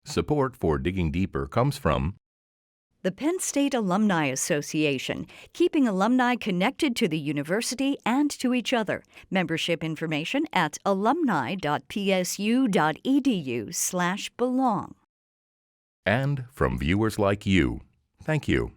Support for Digging Deeper comes from the Penn State Alumni Association, keeping alumni connected to the university and to each other. Membership information at alumni.psu.edu/belong. and from viewers like you. Thank you.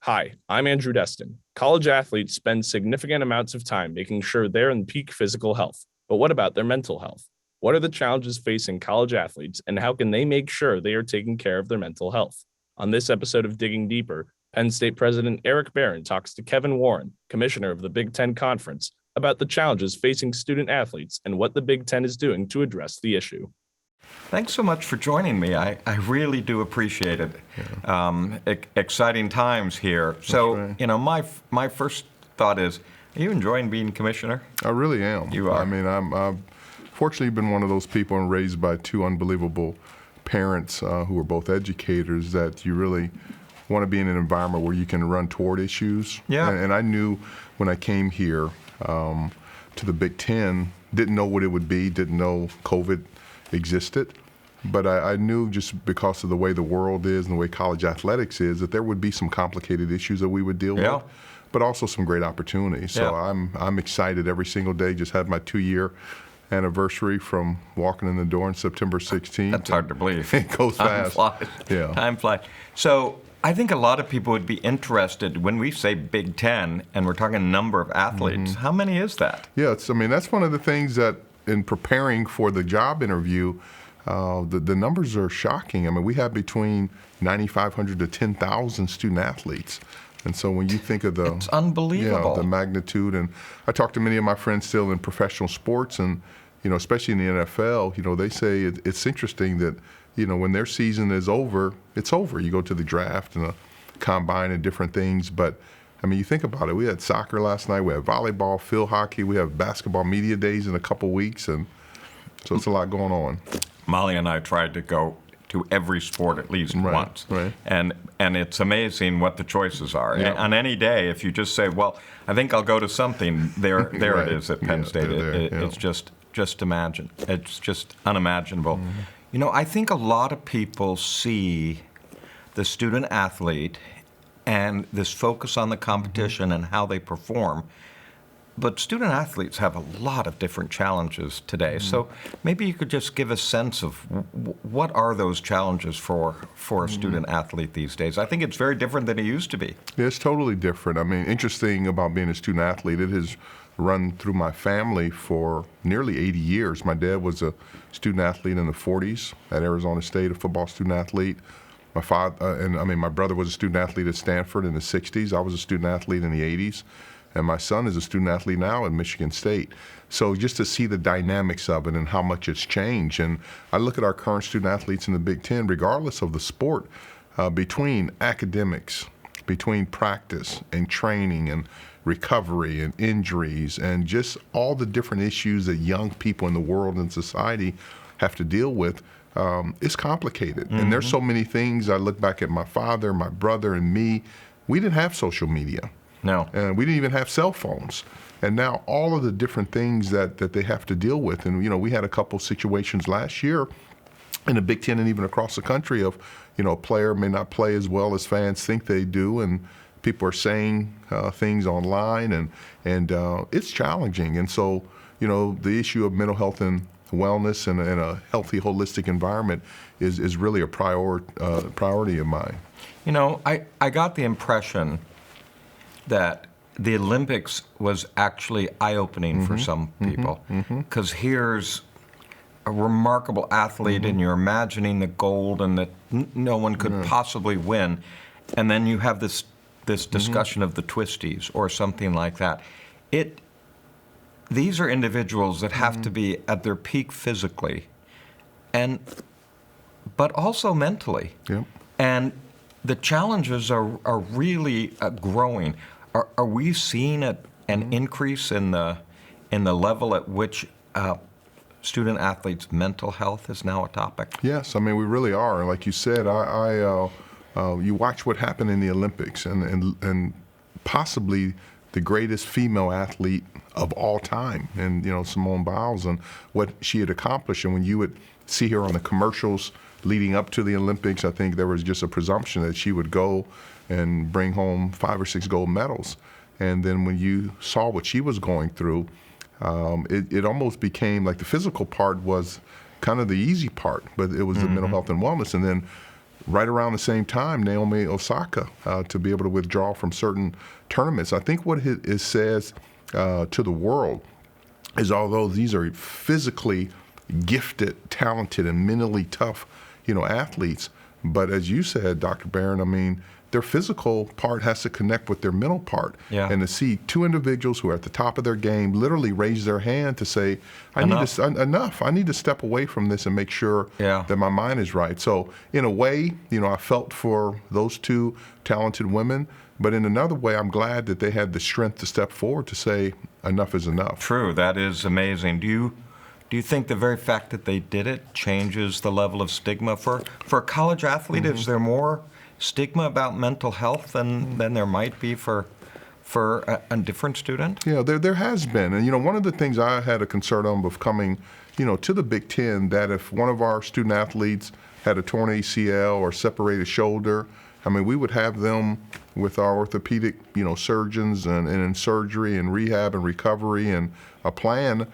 Hi, I'm Andrew Destin. College athletes spend significant amounts of time making sure they're in peak physical health. But what about their mental health? What are the challenges facing college athletes, and how can they make sure they are taking care of their mental health? On this episode of Digging Deeper, Penn State President Eric Barron talks to Kevin Warren, Commissioner of the Big Ten Conference, about the challenges facing student athletes and what the Big Ten is doing to address the issue. Thanks so much for joining me. I really do appreciate it. Yeah. Exciting times here. So, right. My first thought is, are you enjoying being commissioner? I really am. You are. I mean, I've fortunately been one of those people and raised by two unbelievable parents who are both educators that you really want to be in an environment where you can run toward issues. Yeah. And I knew when I came here to the Big Ten, didn't know what it would be, didn't know COVID existed, but I knew just because of the way the world is and the way college athletics is that there would be some complicated issues that we would deal with, but also some great opportunities. So I'm excited every single day. Just had my 2-year anniversary from walking in the door on September 16th. That's hard to believe. It goes fast. Time flies. Yeah. Time flies. So I think a lot of people would be interested when we say Big Ten and we're talking number of athletes. How many is that? Yeah, that's one of the things that in preparing for the job interview, the numbers are shocking. I mean, we have between 9,500 to 10,000 student athletes. And so when you think of it's unbelievable. The magnitude, and I talk to many of my friends still in professional sports and, especially in the NFL, they say it's interesting that, when their season is over, it's over. You go to the draft and the combine and different things, but I mean, you think about it. We had soccer last night. We had volleyball, field hockey. We have basketball media days in a couple weeks, and so it's a lot going on. Molly and I tried to go to every sport at least once, right. And it's amazing what the choices are. Yeah. On any day, if you just say, "Well, I think I'll go to something," there right. it is at Penn State. It's just imagine. It's just unimaginable. I think a lot of people see the student athlete and this focus on the competition and how they perform. But student athletes have a lot of different challenges today. So maybe you could just give a sense of what are those challenges for a student athlete these days. I think it's very different than it used to be. Yeah, it's totally different. I mean, interesting about being a student athlete, it has run through my family for nearly 80 years. My dad was a student athlete in the 40s at Arizona State, a football student athlete. My my brother was a student athlete at Stanford in the 60s. I was a student athlete in the 80s. And my son is a student athlete now at Michigan State. So just to see the dynamics of it and how much it's changed. And I look at our current student athletes in the Big Ten, regardless of the sport, between academics, between practice and training and recovery and injuries and just all the different issues that young people in the world and society have to deal with. It's complicated. And there's so many things. I look back at my father, my brother, and me. We didn't have social media. No. And we didn't even have cell phones. And now all of the different things that they have to deal with. And, we had a couple situations last year in the Big Ten and even across the country of, a player may not play as well as fans think they do. And people are saying things online. And it's challenging. And so, the issue of mental health and wellness and a healthy, holistic environment is really a priority of mine. I got the impression that the Olympics was actually eye-opening for some people, because here's a remarkable athlete and you're imagining the gold and that no one could possibly win, and then you have this discussion of the twisties or something like that. These are individuals that have to be at their peak physically, but also mentally. Yep. And the challenges are really growing. Are we seeing an increase in the level at which student athletes' mental health is now a topic? Yes, I mean, we really are. Like you said, you watch what happened in the Olympics, and possibly the greatest female athlete of all time, and Simone Biles, and what she had accomplished. And when you would see her on the commercials leading up to the Olympics, I think there was just a presumption that she would go and bring home 5 or 6 gold medals. And then when you saw what she was going through, it almost became like the physical part was kind of the easy part, but it was the mental health and wellness. And then right around the same time, Naomi Osaka, to be able to withdraw from certain tournaments. I think what it says to the world is, although these are physically gifted, talented, and mentally tough, athletes, but as you said, Dr. Barron, I mean, their physical part has to connect with their mental part. Yeah. And to see 2 individuals who are at the top of their game literally raise their hand to say, enough. I need to step away from this and make sure that my mind is right. So in a way, I felt for those 2 talented women, but in another way, I'm glad that they had the strength to step forward to say, enough is enough. True, that is amazing. Do you think the very fact that they did it changes the level of stigma for a college athlete? Is there more stigma about mental health than there might be for a different student? Yeah, there has been. And, one of the things I had a concern of coming, to the Big Ten, that if one of our student athletes had a torn ACL or separated shoulder, I mean, we would have them with our orthopedic, surgeons and in surgery and rehab and recovery and a plan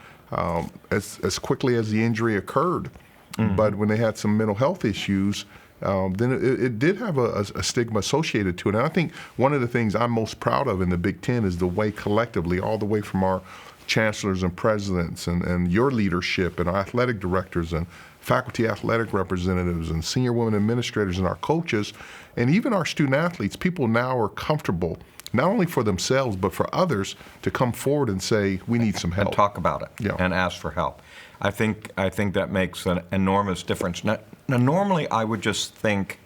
as quickly as the injury occurred. But when they had some mental health issues, then it did have a stigma associated to it. And I think one of the things I'm most proud of in the Big Ten is the way collectively, all the way from our chancellors and presidents and your leadership and our athletic directors and faculty athletic representatives and senior women administrators and our coaches and even our student athletes, people now are comfortable, not only for themselves, but for others to come forward and say, we need some help. And talk about it and ask for help. I think that makes an enormous difference. Now, normally I would just think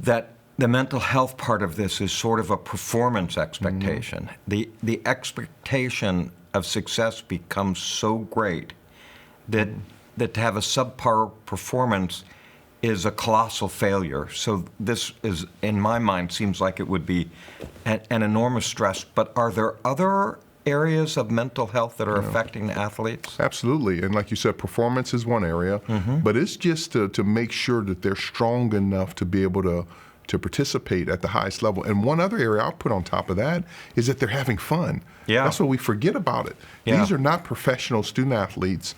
that the mental health part of this is sort of a performance expectation. The expectation of success becomes so great that to have a subpar performance is a colossal failure. So this is, in my mind, seems like it would be an enormous stress. But are there other areas of mental health that are affecting athletes? Absolutely. And like you said, performance is one area, but it's just to make sure that they're strong enough to be able to participate at the highest level. And one other area I'll put on top of that is that they're having fun. Yeah. That's what we forget about it. Yeah. These are not professional student athletes.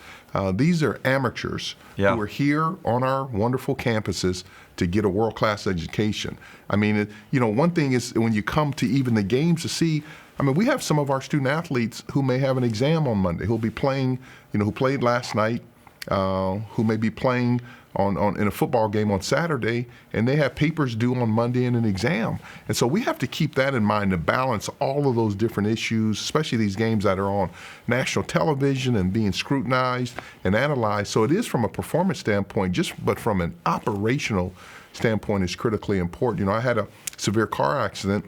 These are amateurs who are here on our wonderful campuses to get a world-class education. I mean, one thing is when you come to even the games to see, I mean, we have some of our student athletes who may have an exam on Monday, who'll be playing, who played last night, who may be playing in a football game on Saturday, and they have papers due on Monday and an exam. And so we have to keep that in mind to balance all of those different issues, especially these games that are on national television and being scrutinized and analyzed. So it is from a performance standpoint, but from an operational standpoint, is critically important. I had a severe car accident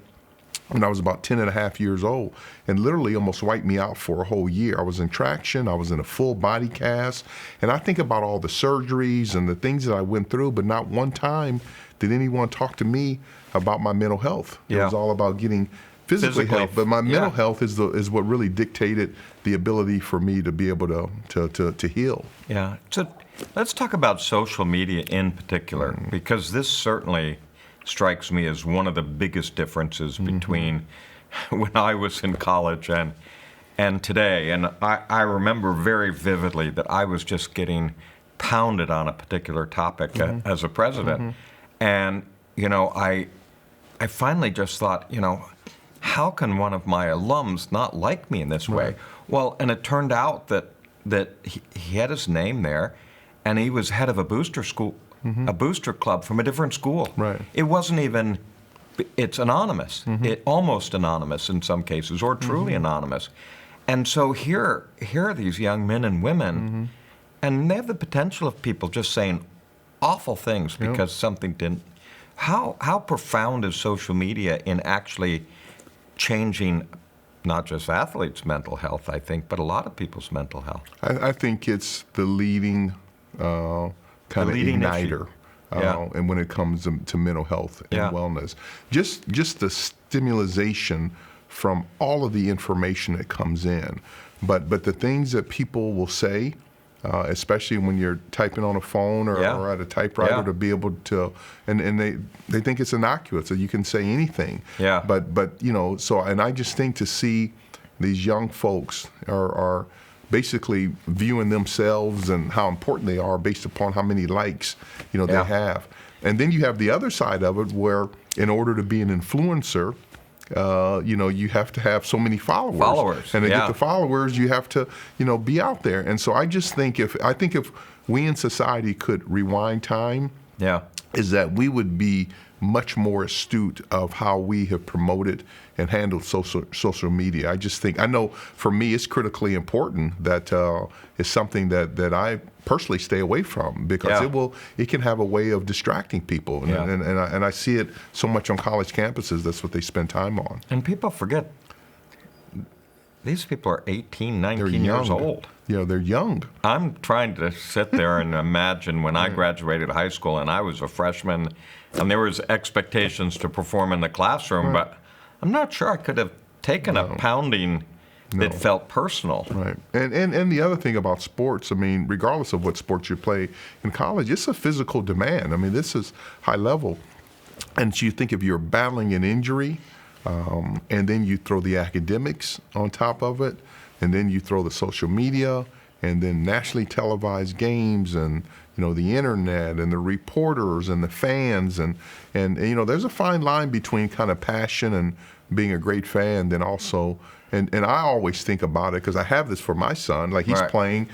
when I was about 10 and a half years old, and literally almost wiped me out for a whole year. I was in traction, I was in a full body cast, and I think about all the surgeries and the things that I went through, but not one time did anyone talk to me about my mental health. It was all about getting physically healthy, but my mental health is what really dictated the ability for me to be able to heal. Yeah, so let's talk about social media in particular, because this certainly strikes me as one of the biggest differences between when I was in college and today. And I remember very vividly that I was just getting pounded on a particular topic as a president. And, I finally just thought, how can one of my alums not like me in this way? Well, and it turned out that he had his name there, and he was head of a booster school, a booster club from a different school. Right. It wasn't even, it's anonymous. It almost anonymous in some cases, or truly anonymous. And so here are these young men and women, and they have the potential of people just saying awful things because something didn't. How profound is social media in actually changing not just athletes' mental health, I think, but a lot of people's mental health. I think it's the leading kind of igniter. And when it comes to mental health and wellness, just the stimulation from all of the information that comes in, but the things that people will say, especially when you're typing on a phone or at a typewriter, to be able to, and they think it's innocuous, that you can say anything. But so, and I just think to see these young folks are basically viewing themselves and how important they are based upon how many likes they have. And then you have the other side of it where in order to be an influencer, you have to have so many followers. And to get the followers, you have to, be out there. And so I just think if we in society could rewind time, is that we would be much more astute of how we have promoted and handled social media. I know for me it's critically important that it's something that I personally stay away from, because it can have a way of distracting people. And I see it so much on college campuses. That's what they spend time on. And people forget, these people are 18, 19 years old. They're young. I'm trying to sit there and imagine when I graduated high school and I was a freshman and there was expectations to perform in the classroom, but I'm not sure I could have taken a pounding that felt personal. Right. And the other thing about sports, regardless of what sports you play in college, it's a physical demand. This is high level. And so you think if you're battling an injury, and then you throw the academics on top of it, and then you throw the social media, and then nationally televised games, and the internet, and the reporters, and the fans, and there's a fine line between kind of passion and being a great fan, then also, and I always think about it because I have this for my son, like he's playing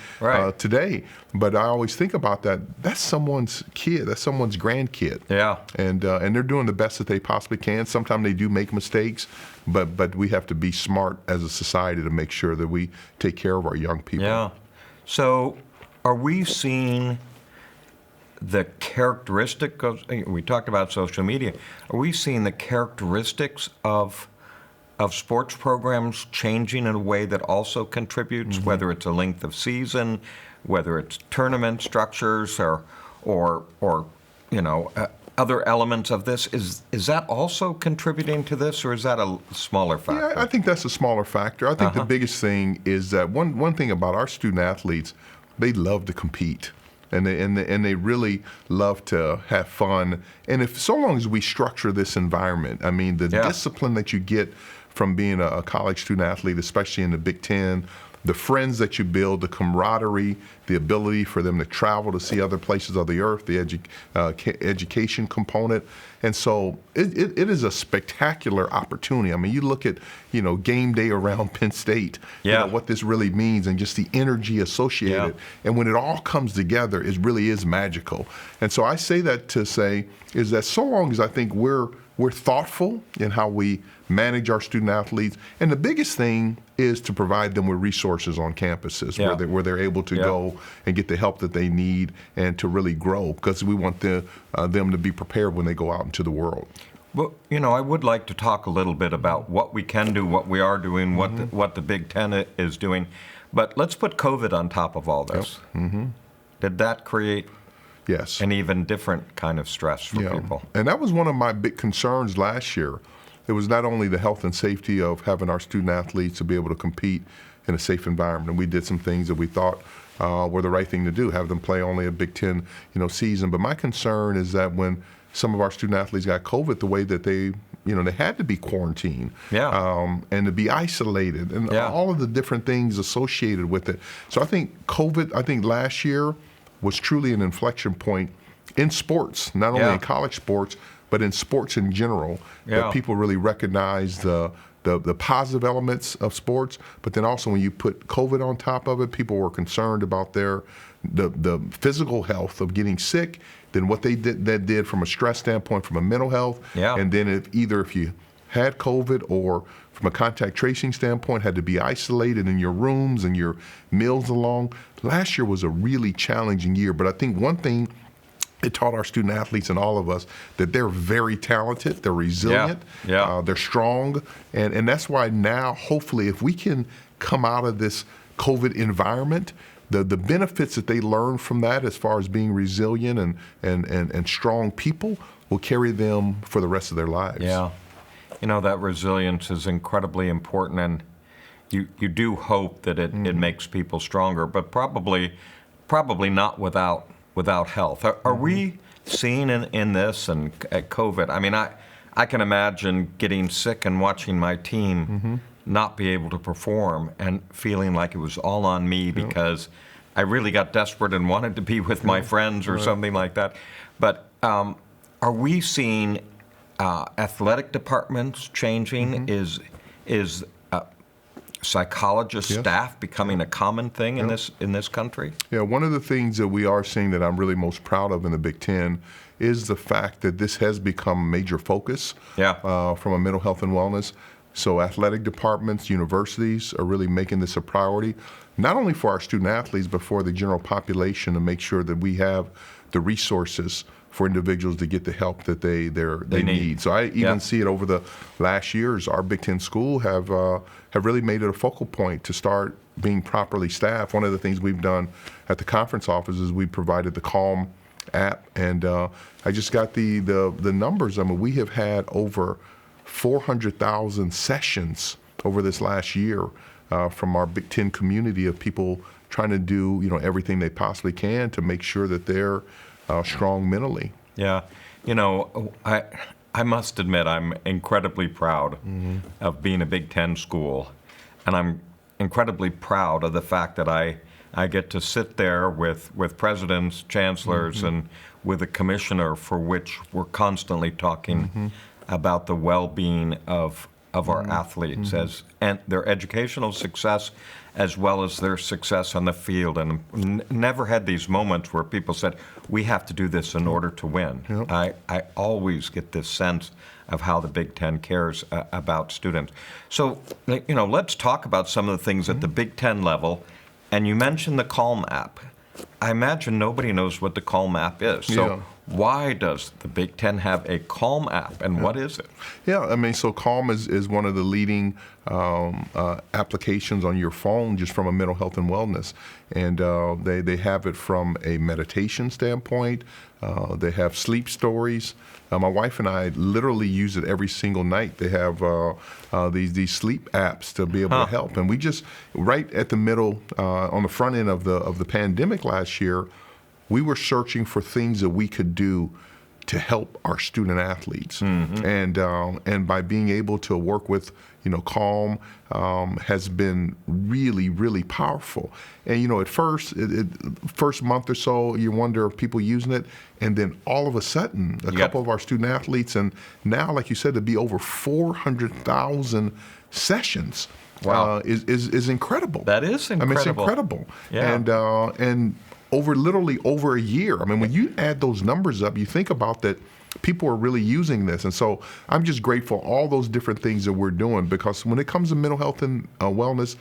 today, but I always think about that. That's someone's kid, that's someone's grandkid. And they're doing the best that they possibly can. Sometimes they do make mistakes, but we have to be smart as a society to make sure that we take care of our young people. So are we seeing the characteristic of, we talked about social media, are we seeing the characteristics of sports programs changing in a way that also contributes, whether it's a length of season, whether it's tournament structures or other elements of this? Is that also contributing to this, or is that a smaller factor? Yeah, I think that's a smaller factor. I think the biggest thing is that one thing about our student athletes, they love to compete. And they really love to have fun. And so long as we structure this environment, the discipline that you get from being a college student athlete, especially in the Big Ten, the friends that you build, the camaraderie, the ability for them to travel to see other places of the earth, the education component. And so it is a spectacular opportunity. You look at, game day around Penn State, what this really means, and just the energy associated. And when it all comes together, it really is magical. And so I say that to say is that so long as I think we're thoughtful in how we manage our student athletes, and the biggest thing is to provide them with resources on campuses where they're able to go and get the help that they need and to really grow, because we want them to be prepared when they go out into the world. Well, I would like to talk a little bit about what we can do, what we are doing, what the Big Ten is doing, but let's put COVID on top of all this. Did that create an even different kind of stress for people? And that was one of my big concerns last year. It was not only the health and safety of having our student athletes to be able to compete in a safe environment, and we did some things that we thought were the right thing to do, have them play only a Big Ten season. But my concern is that when some of our student athletes got COVID, the way that they had to be quarantined and to be isolated, and all of the different things associated with it. So I think COVID, last year was truly an inflection point in sports, not only in college sports, but in sports in general, that people really recognize the positive elements of sports. But then also when you put COVID on top of it, people were concerned about the physical health of getting sick, then what they did from a stress standpoint, from a mental health, and then if you had COVID or from a contact tracing standpoint, had to be isolated in your rooms and your meals along. Last year was a really challenging year, but I think one thing it taught our student athletes and all of us that they're very talented, they're resilient, they're strong, and that's why now, hopefully, if we can come out of this COVID environment, the benefits that they learn from that as far as being resilient and strong people will carry them for the rest of their lives. Yeah. That resilience is incredibly important, and you do hope that it makes people stronger, but probably not without health. Are we seeing in this and at COVID? I mean, I can imagine getting sick and watching my team not be able to perform and feeling like it was all on me because I really got desperate and wanted to be with my friends or something like that. But are we seeing athletic departments changing? Is psychologist staff becoming a common thing in this country? Yeah, one of the things that we are seeing that I'm really most proud of in the Big Ten is the fact that this has become a major focus from a mental health and wellness. So athletic departments, universities are really making this a priority, not only for our student athletes, but for the general population, to make sure that we have the resources for individuals to get the help that they need. So I even see it over the last years. Our Big Ten school have really made it a focal point to start being properly staffed. One of the things we've done at the conference office is we provided the Calm app, and I just got the numbers. I mean, we have had over 400,000 sessions over this last year from our Big Ten community of people trying to do everything they possibly can to make sure that they're strong mentally. Yeah, I must admit I'm incredibly proud of being a Big Ten school, and I'm incredibly proud of the fact that I get to sit there with presidents, chancellors, and with a commissioner for which we're constantly talking about the well-being of our athletes and their educational success as well as their success on the field. And never had these moments where people said, we have to do this in order to win. I always get this sense of how the Big Ten cares about students. So, let's talk about some of the things at the Big Ten level. And you mentioned the Calm app. I imagine nobody knows what the Calm app is. So why does the Big Ten have a Calm app, and what is it? Yeah, I mean, so Calm is one of the leading applications on your phone just from a mental health and wellness. And they have it from a meditation standpoint. They have sleep stories. My wife and I literally use it every single night. They have these sleep apps to be able to help. And we just, right at the middle, on the front end of the pandemic last year, we were searching for things that we could do to help our student athletes. And by being able to work with Calm has been really, really powerful. And at first, first month or so, you wonder if people using it, and then all of a sudden, a couple of our student athletes, and now, like you said, to be over 400,000 sessions is incredible. That is incredible. I mean, it's incredible. Yeah. And literally over a year. I mean, when you add those numbers up, you think about that people are really using this. And so I'm just grateful all those different things that we're doing, because when it comes to mental health and wellness,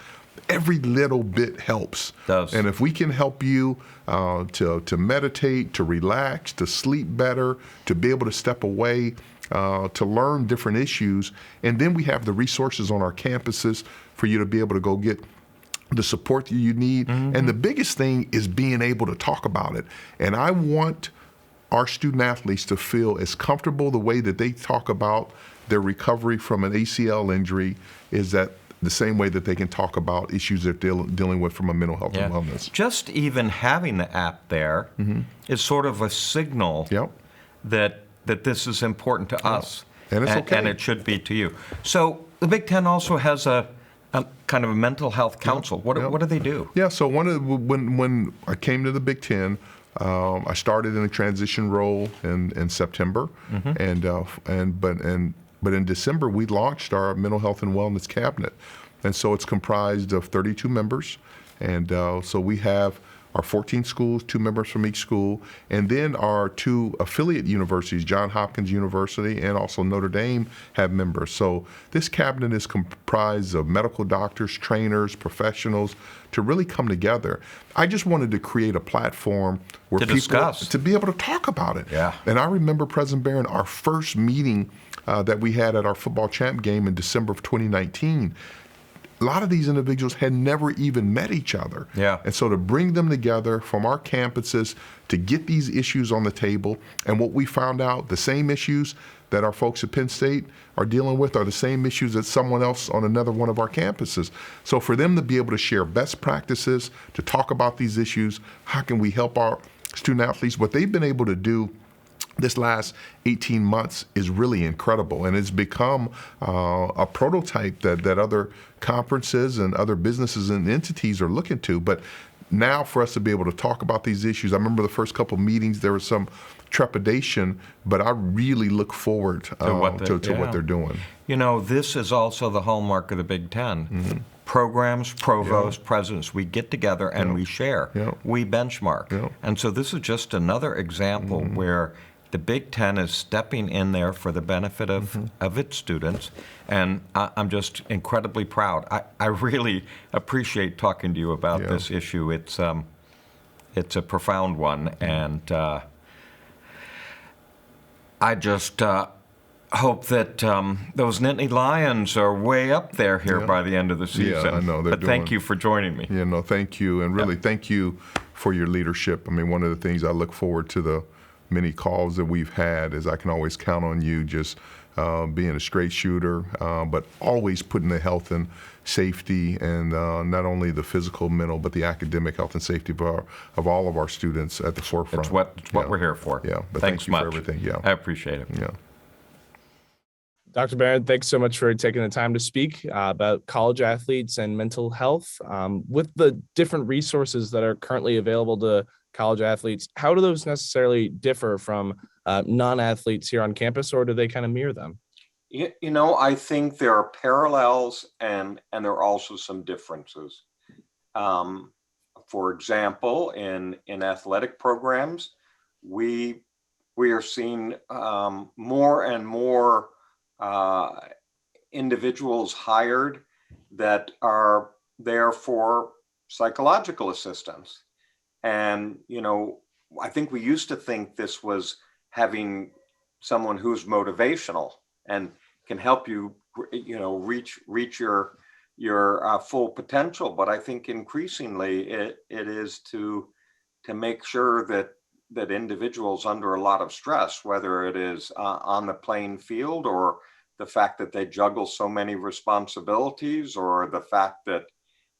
every little bit helps. And if we can help you to meditate, to relax, to sleep better, to be able to step away, to learn different issues, and then we have the resources on our campuses for you to be able to go get the support that you need. And the biggest thing is being able to talk about it. And I want our student athletes to feel as comfortable the way that they talk about their recovery from an ACL injury is that the same way that they can talk about issues they're dealing with from a mental health and wellness. Just even having the app there is sort of a signal that this is important to us. And it's okay. And it should be to you. So the Big Ten also has a kind of a mental health council. What do they do? Yeah, so when I came to the Big Ten, I started in a transition role in September, but in December we launched our mental health and wellness cabinet, and so it's comprised of 32 members, and so we have our 14 schools, 2 members from each school, and then our 2 affiliate universities, Johns Hopkins University and also Notre Dame, have members. So this cabinet is comprised of medical doctors, trainers, professionals to really come together. I just wanted to create a platform where people discuss, to be able to talk about it. Yeah. And I remember, President Barron, our first meeting that we had at our football champ game in December of 2019. A lot of these individuals had never even met each other. Yeah. And so to bring them together from our campuses to get these issues on the table, and what we found out, the same issues that our folks at Penn State are dealing with are the same issues that someone else on another one of our campuses. So for them to be able to share best practices, to talk about these issues, how can we help our student athletes, what they've been able to do this last 18 months is really incredible, and it's become a prototype that other conferences and other businesses and entities are looking to. But now for us to be able to talk about these issues, I remember the first couple meetings, there was some trepidation, but I really look forward to what they're doing. You know, this is also the hallmark of the Big Ten. Mm-hmm. Programs, provosts, presidents, we get together and we share. We benchmark. And so this is just another example where the Big Ten is stepping in there for the benefit of its students, and I'm just incredibly proud. I really appreciate talking to you about this issue. It's a profound one, and I just hope that those Nittany Lions are way up there here by the end of the season. Yeah, I know. But thank you for joining me. Yeah, no, thank you, and really thank you for your leadership. I mean, one of the things I look forward to the many calls that we've had is I can always count on you just being a straight shooter, but always putting the health and safety and not only the physical, mental, but the academic health and safety of all of our students at the forefront. It's what we're here for. Yeah, but thanks thank you much for everything. Yeah, I appreciate it. Yeah. Dr. Barron, thanks so much for taking the time to speak about college athletes and mental health. With the different resources that are currently available to college athletes, how do those necessarily differ from non-athletes here on campus, or do they kind of mirror them? You know, I think there are parallels and there are also some differences. For example, in athletic programs, we are seeing more and more individuals hired that are there for psychological assistance. And, you know, I think we used to think this was having someone who's motivational and can help you, you know, reach your full potential. But I think increasingly it is to make sure that individuals under a lot of stress, whether it is on the playing field or the fact that they juggle so many responsibilities, or the fact that,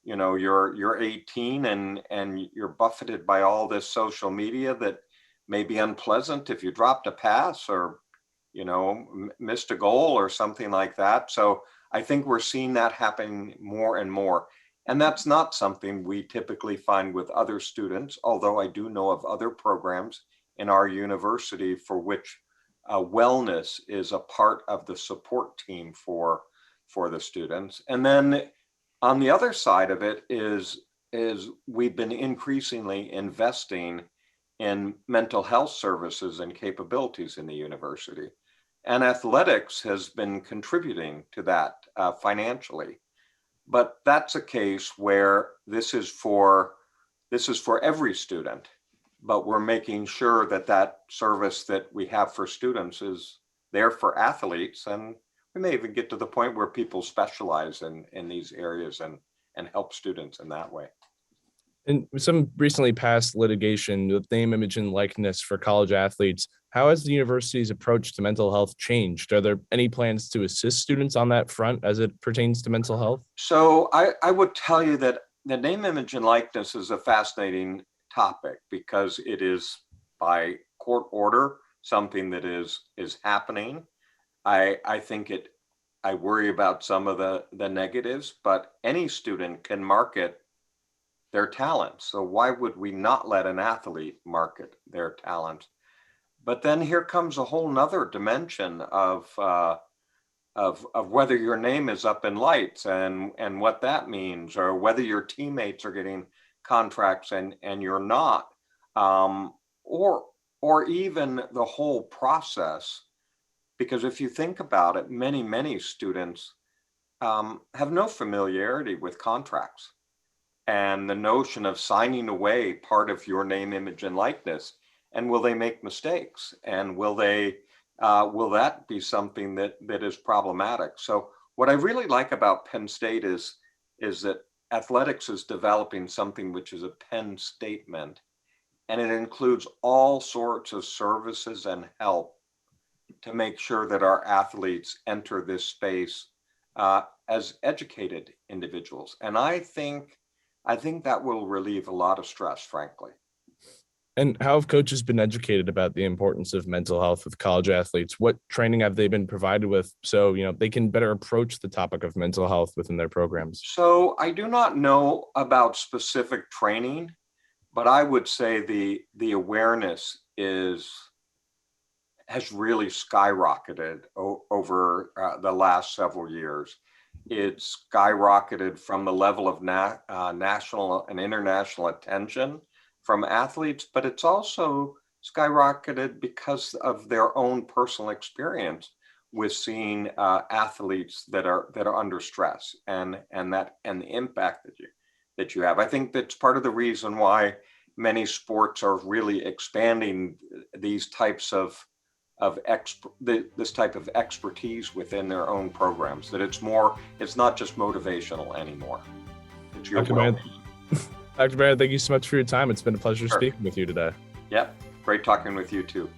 you know, you're 18 and you're buffeted by all this social media that may be unpleasant if you dropped a pass or, you know, missed a goal or something like that. So I think we're seeing that happen more and more. And that's not something we typically find with other students, although I do know of other programs in our university for which wellness is a part of the support team for the students. And then on the other side of it is we've been increasingly investing in mental health services and capabilities in the university. And athletics has been contributing to that financially. But that's a case where this is for every student, but we're making sure that service that we have for students is there for athletes. And we may even get to the point where people specialize in these areas and help students in that way. In some recently passed litigation with name, image, and likeness for college athletes, how has the university's approach to mental health changed? Are there any plans to assist students on that front as it pertains to mental health? So I would tell you that the name, image, and likeness is a fascinating topic because it is by court order something that is happening. I think I worry about some of the negatives, but any student can market their talents. So why would we not let an athlete market their talent? But then here comes a whole nother dimension of whether your name is up in lights and what that means, or whether your teammates are getting contracts and you're not, or even the whole process. Because if you think about it, many students have no familiarity with contracts, and the notion of signing away part of your name, image, and likeness. And will they make mistakes? And will that be something that is problematic? So what I really like about Penn State is that athletics is developing something which is a Penn statement, and it includes all sorts of services and help to make sure that our athletes enter this space as educated individuals. And I think that will relieve a lot of stress, frankly. And how have coaches been educated about the importance of mental health with college athletes? What training have they been provided with so, they can better approach the topic of mental health within their programs? So I do not know about specific training, but I would say the awareness has really skyrocketed over the last several years. It's skyrocketed from the level of national and international attention from athletes, but it's also skyrocketed because of their own personal experience with seeing athletes that are under stress and the impact that you have. I think that's part of the reason why many sports are really expanding these types this type of expertise within their own programs. That it's not just motivational anymore. It's your Dr. Barron, thank you so much for your time. It's been a pleasure speaking with you today. Yep, great talking with you too.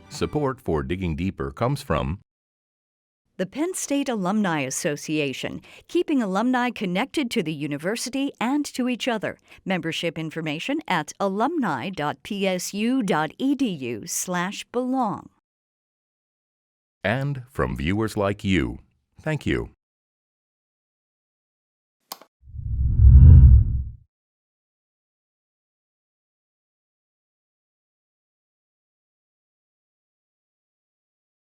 Support for Digging Deeper comes from the Penn State Alumni Association, keeping alumni connected to the university and to each other. Membership information at alumni.psu.edu/belong. and from viewers like you. Thank you.